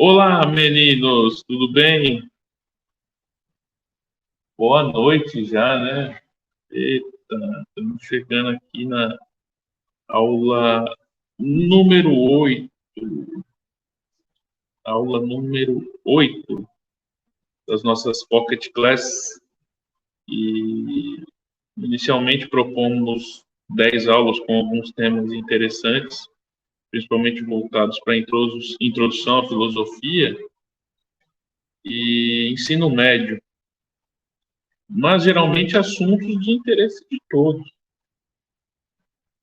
Olá, meninos, tudo bem? Boa noite já, né? Eita, estamos chegando aqui na aula número 8, aula número 8 das nossas Pocket Class. E inicialmente propomos 10 aulas com alguns temas interessantes, principalmente voltados para introdução à filosofia e ensino médio, mas geralmente assuntos de interesse de todos.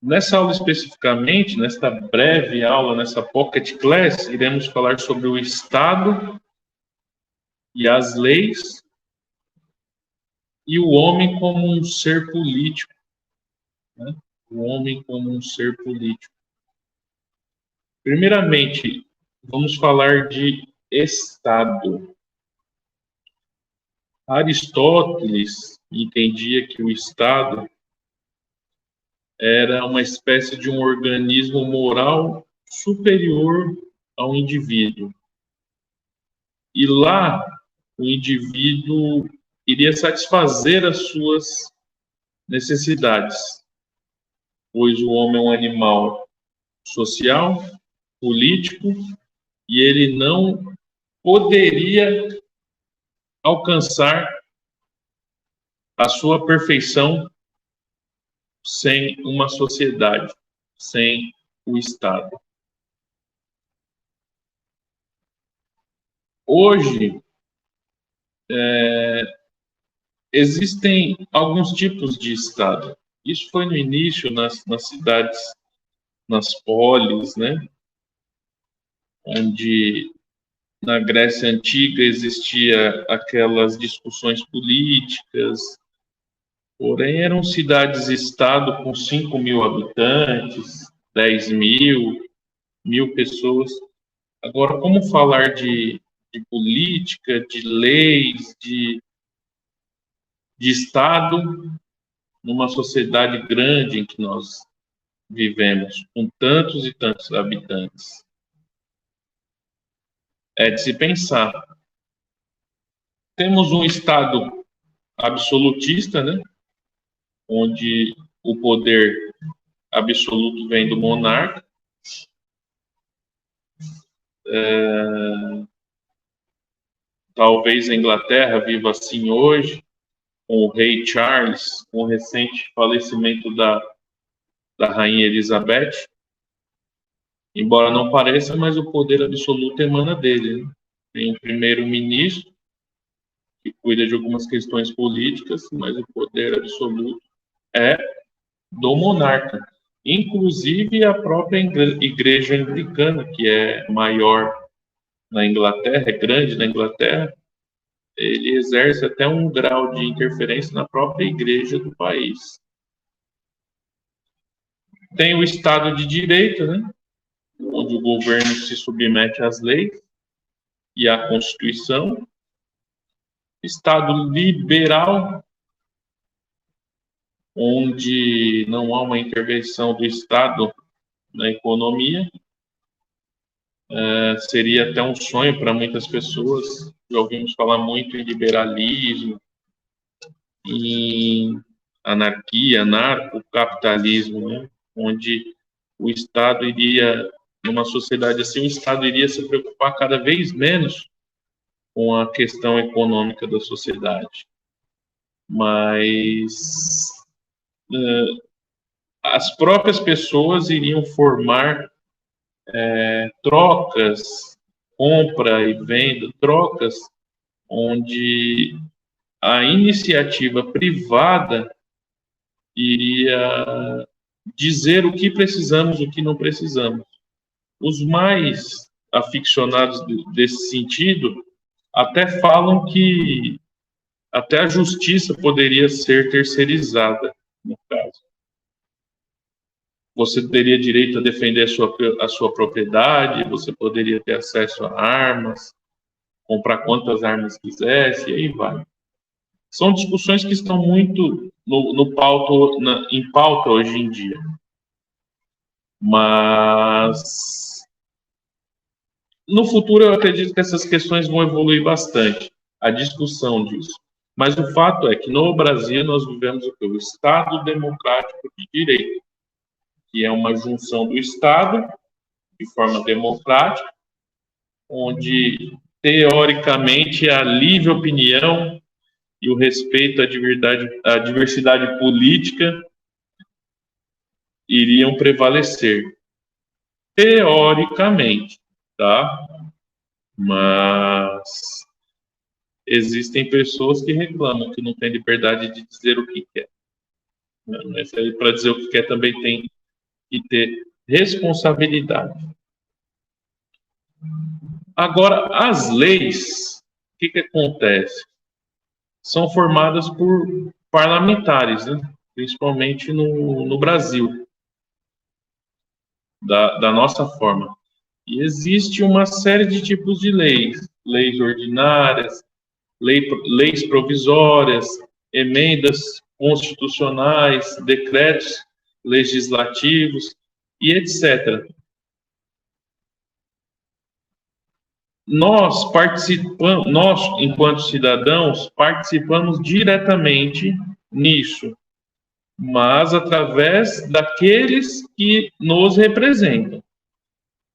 Nessa aula especificamente, nesta breve aula, nessa Pocket Class, iremos falar sobre o Estado e as leis e o homem como um ser político, né? O homem como um ser político. Primeiramente, vamos falar de Estado. Aristóteles entendia que o Estado era uma espécie de um organismo moral superior ao indivíduo. E lá, o indivíduo iria satisfazer as suas necessidades, pois o homem é um animal social, político, e ele não poderia alcançar a sua perfeição sem uma sociedade, sem o Estado. Hoje, existem alguns tipos de Estado. Isso foi no início nas cidades, nas polis, né? Onde na Grécia Antiga existia aquelas discussões políticas, porém eram cidades-estado com 5.000 habitantes, 10.000, 1.000 pessoas. Agora, como falar de política, de leis, de Estado, numa sociedade grande em que nós vivemos, com tantos e tantos habitantes? É de se pensar. Temos um Estado absolutista, né? Onde o poder absoluto vem do monarca. Talvez a Inglaterra viva assim hoje, com o rei Charles, com o recente falecimento da rainha Elizabeth. Embora não pareça, mas o poder absoluto emana dele, né? Tem um primeiro-ministro que cuida de algumas questões políticas, mas o poder absoluto é do monarca. Inclusive a própria igreja anglicana, que é maior na Inglaterra, é grande na Inglaterra, ele exerce até um grau de interferência na própria igreja do país. Tem o Estado de Direito, né? Onde o governo se submete às leis e à Constituição. Estado liberal, onde não há uma intervenção do Estado na economia. Seria até um sonho para muitas pessoas. Já ouvimos falar muito em liberalismo, em anarquia, anarcocapitalismo, né? Onde o Estado iria, numa sociedade assim, o Estado iria se preocupar cada vez menos com a questão econômica da sociedade. Mas as próprias pessoas iriam formar trocas, compra e venda, trocas, onde a iniciativa privada iria dizer o que precisamos, o que não precisamos. Os mais aficionados desse sentido até falam que até a justiça poderia ser terceirizada, no caso. Você teria direito a defender a sua propriedade, você poderia ter acesso a armas, comprar quantas armas quisesse, e aí vai. São discussões que estão muito em pauta hoje em dia. Mas No futuro, eu acredito que essas questões vão evoluir bastante, a discussão disso. Mas o fato é que no Brasil nós vivemos o quê? O Estado Democrático de Direito, que é uma junção do Estado, de forma democrática, onde, teoricamente, a livre opinião e o respeito à diversidade política iriam prevalecer. Teoricamente, tá? Mas existem pessoas que reclamam que não tem liberdade de dizer o que quer. Mas para dizer o que quer também tem que ter responsabilidade. Agora, as leis, o que acontece? São formadas por parlamentares, né? Principalmente no Brasil, da nossa forma. E existe uma série de tipos de leis. Leis ordinárias, leis provisórias, emendas constitucionais, decretos legislativos e etc. Nós, enquanto cidadãos, participamos diretamente nisso, mas através daqueles que nos representam.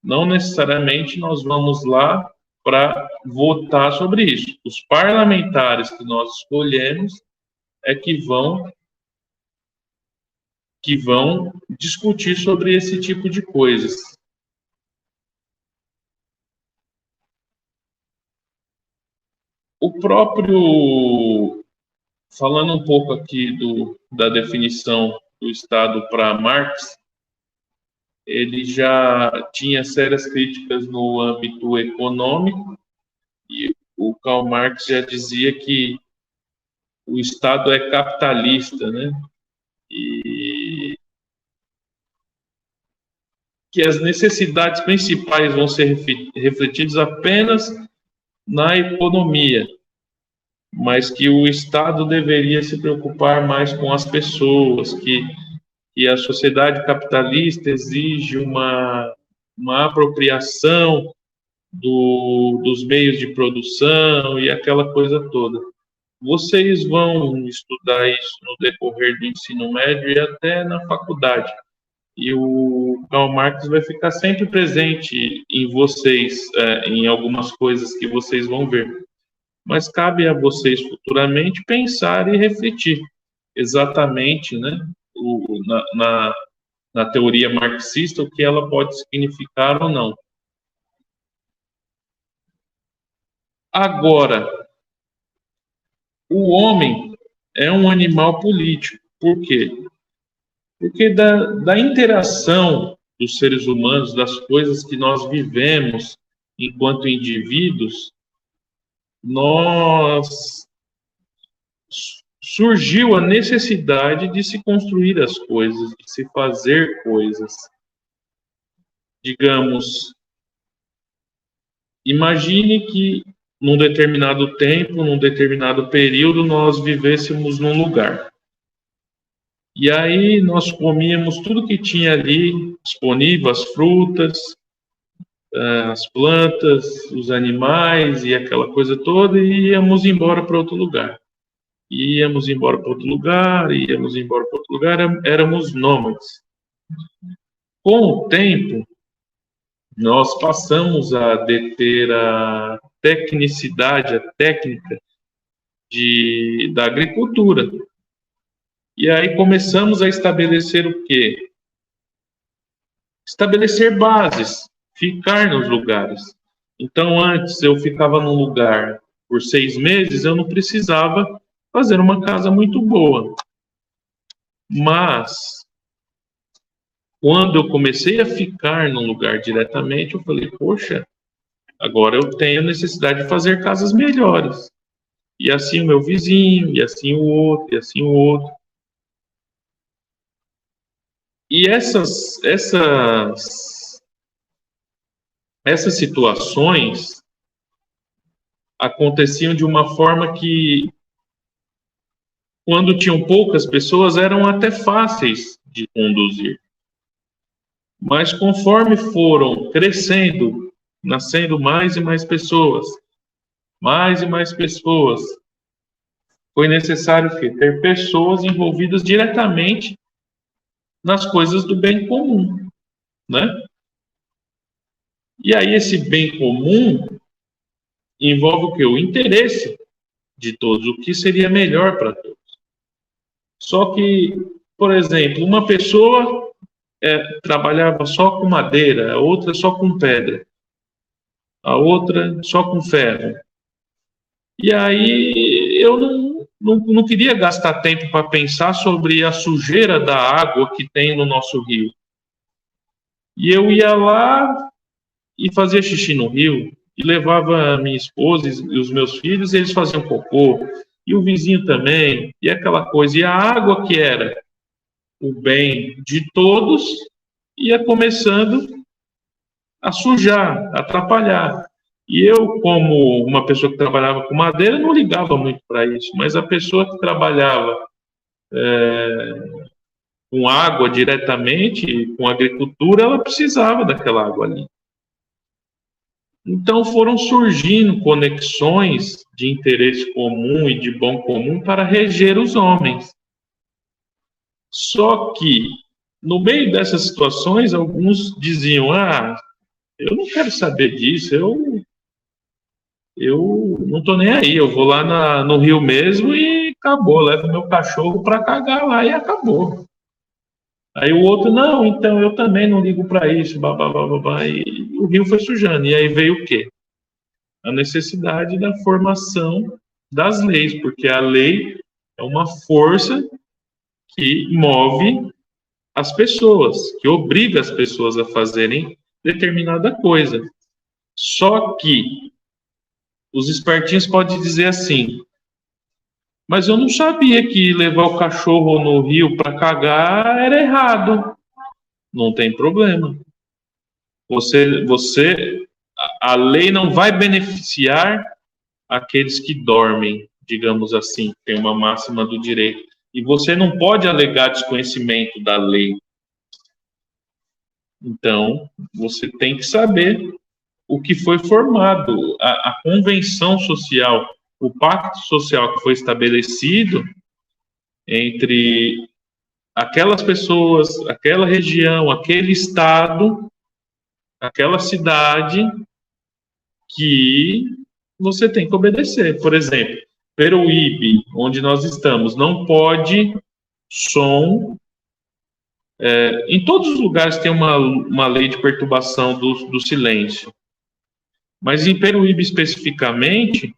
Não necessariamente nós vamos lá para votar sobre isso. Os parlamentares que nós escolhemos é que vão discutir sobre esse tipo de coisas. O próprio, falando um pouco aqui da definição do Estado para Marx, ele já tinha sérias críticas no âmbito econômico, e o Karl Marx já dizia que o Estado é capitalista, né? E que as necessidades principais vão ser refletidas apenas na economia, mas que o Estado deveria se preocupar mais com as pessoas, que a sociedade capitalista exige uma apropriação dos meios de produção e aquela coisa toda. Vocês vão estudar isso no decorrer do ensino médio e até na faculdade. E o Karl Marx vai ficar sempre presente em vocês, em algumas coisas que vocês vão ver. Mas cabe a vocês futuramente pensar e refletir exatamente, né, na teoria marxista, o que ela pode significar ou não. Agora, o homem é um animal político. Por quê? Porque da interação dos seres humanos, das coisas que nós vivemos enquanto indivíduos, surgiu a necessidade de se construir as coisas, de se fazer coisas. Digamos, imagine que num determinado tempo, num determinado período, nós vivêssemos num lugar. E aí nós comíamos tudo que tinha ali disponível, as frutas, as plantas, os animais e aquela coisa toda, e íamos embora para outro lugar. Íamos embora para outro lugar, éramos nômades. Com o tempo, nós passamos a deter a tecnicidade, a técnica da agricultura. E aí começamos a estabelecer o quê? Estabelecer bases, ficar nos lugares. Então, antes eu ficava num lugar por 6 meses, eu não precisava fazer uma casa muito boa. Mas, quando eu comecei a ficar num lugar diretamente, eu falei, poxa, agora eu tenho necessidade de fazer casas melhores. E assim o meu vizinho, e assim o outro, e assim o outro. E essas situações aconteciam de uma forma que, quando tinham poucas pessoas, eram até fáceis de conduzir. Mas conforme foram crescendo nascendo mais e mais pessoas, mais e mais pessoas. Foi necessário ter pessoas envolvidas diretamente nas coisas do bem comum, né? E aí esse bem comum envolve o quê? O interesse de todos, o que seria melhor para todos. Só que, por exemplo, uma pessoa trabalhava só com madeira, a outra só com pedra, a outra só com ferro. E aí eu não queria gastar tempo para pensar sobre a sujeira da água que tem no nosso rio. E eu ia lá e fazia xixi no rio, e levava a minha esposa e os meus filhos, e eles faziam cocô, e o vizinho também, e aquela coisa. E a água que era o bem de todos ia começando a sujar, a atrapalhar. E eu, como uma pessoa que trabalhava com madeira, não ligava muito para isso, mas a pessoa que trabalhava com água diretamente, com agricultura, ela precisava daquela água ali. Então foram surgindo conexões de interesse comum e de bom comum para reger os homens. Só que, no meio dessas situações, alguns diziam: eu não quero saber disso, eu não estou nem aí, eu vou lá no rio mesmo e acabou, levo meu cachorro para cagar lá e acabou. Aí o outro: não, então eu também não ligo para isso, babá, e o rio foi sujando. E aí veio o quê? A necessidade da formação das leis, porque a lei é uma força que move as pessoas, que obriga as pessoas a fazerem determinada coisa. Só que os espertinhos podem dizer assim: mas eu não sabia que levar o cachorro no rio para cagar era errado. Não tem problema. A lei não vai beneficiar aqueles que dormem, digamos assim, tem uma máxima do direito. E você não pode alegar desconhecimento da lei. Então, você tem que saber o que foi formado, a convenção social, o pacto social que foi estabelecido entre aquelas pessoas, aquela região, aquele estado, aquela cidade, que você tem que obedecer. Por exemplo, Peruíbe, onde nós estamos, não pode som. Em todos os lugares tem uma lei de perturbação do silêncio. Mas em Peruíbe especificamente,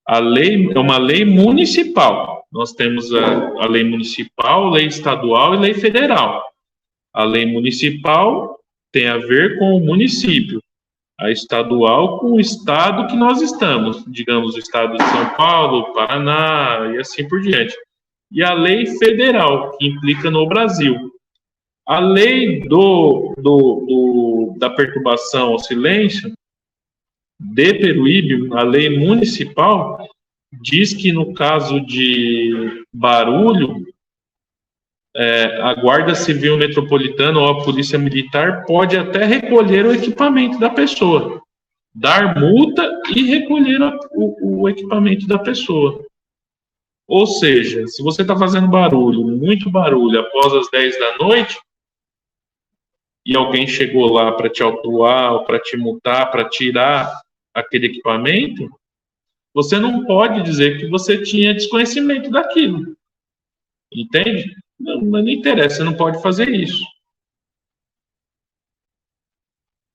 a lei é uma lei municipal. Nós temos a lei municipal, lei estadual e lei federal. A lei municipal tem a ver com o município. A estadual com o estado que nós estamos, digamos, o estado de São Paulo, Paraná e assim por diante. E a lei federal, que implica no Brasil. A lei da perturbação ao silêncio de Peruíbe, a lei municipal, diz que no caso de barulho, a Guarda Civil Metropolitana ou a Polícia Militar pode até recolher o equipamento da pessoa, dar multa e recolher o equipamento da pessoa. Ou seja, se você está fazendo barulho, muito barulho, após as 10 da noite, e alguém chegou lá para te autuar, para te multar, para tirar aquele equipamento, você não pode dizer que você tinha desconhecimento daquilo. Entende? Não interessa, você não pode fazer isso.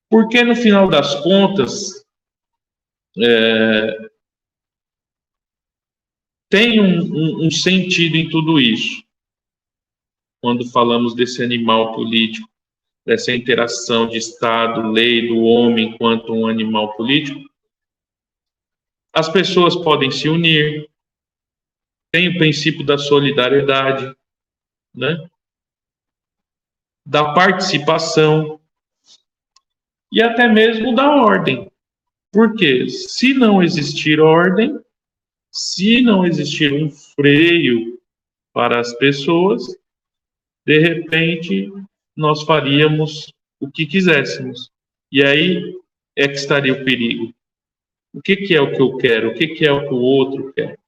Porque, no final das contas, tem um sentido em tudo isso. Quando falamos desse animal político, dessa interação de Estado, lei, do homem enquanto um animal político, as pessoas podem se unir, tem o princípio da solidariedade, né? Da participação e até mesmo da ordem. Porque se não existir ordem, se não existir um freio para as pessoas, de repente nós faríamos o que quiséssemos. E aí é que estaria o perigo? O que é o que eu quero? O que é o que o outro quer?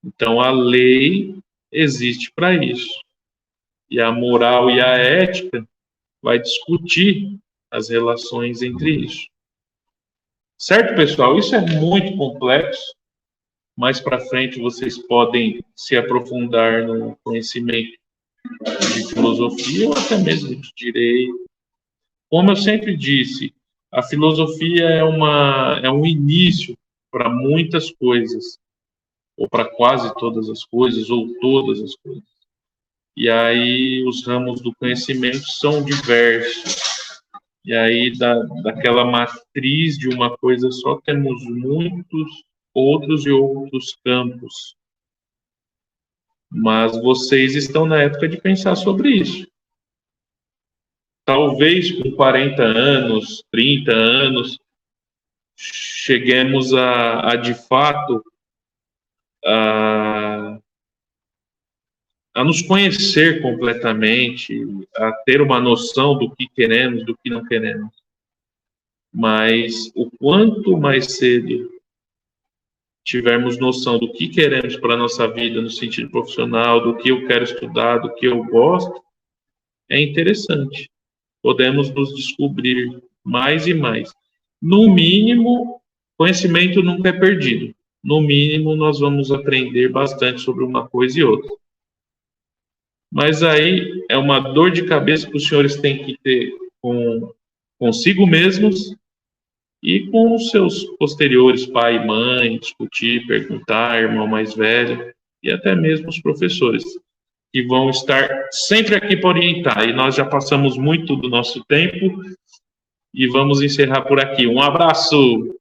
Então, a lei existe para isso. E a moral e a ética vai discutir as relações entre isso. Certo, pessoal? Isso é muito complexo. Mais para frente, vocês podem se aprofundar no conhecimento de filosofia ou até mesmo de direito. Como eu sempre disse, a filosofia é um início para muitas coisas, ou para quase todas as coisas, ou todas as coisas. E aí os ramos do conhecimento são diversos. E aí daquela matriz de uma coisa só temos muitos outros e outros campos. Mas vocês estão na época de pensar sobre isso. Talvez com 40 anos, 30 anos, cheguemos a de fato, a nos conhecer completamente, a ter uma noção do que queremos, do que não queremos. Mas o quanto mais cedo tivermos noção do que queremos para a nossa vida, no sentido profissional, do que eu quero estudar, do que eu gosto, é interessante. Podemos nos descobrir mais e mais. No mínimo, conhecimento nunca é perdido. No mínimo, nós vamos aprender bastante sobre uma coisa e outra. Mas aí é uma dor de cabeça que os senhores têm que ter consigo mesmos e com os seus posteriores, pai e mãe, discutir, perguntar, irmão mais velho, e até mesmo os professores, que vão estar sempre aqui para orientar. E nós já passamos muito do nosso tempo e vamos encerrar por aqui. Um abraço!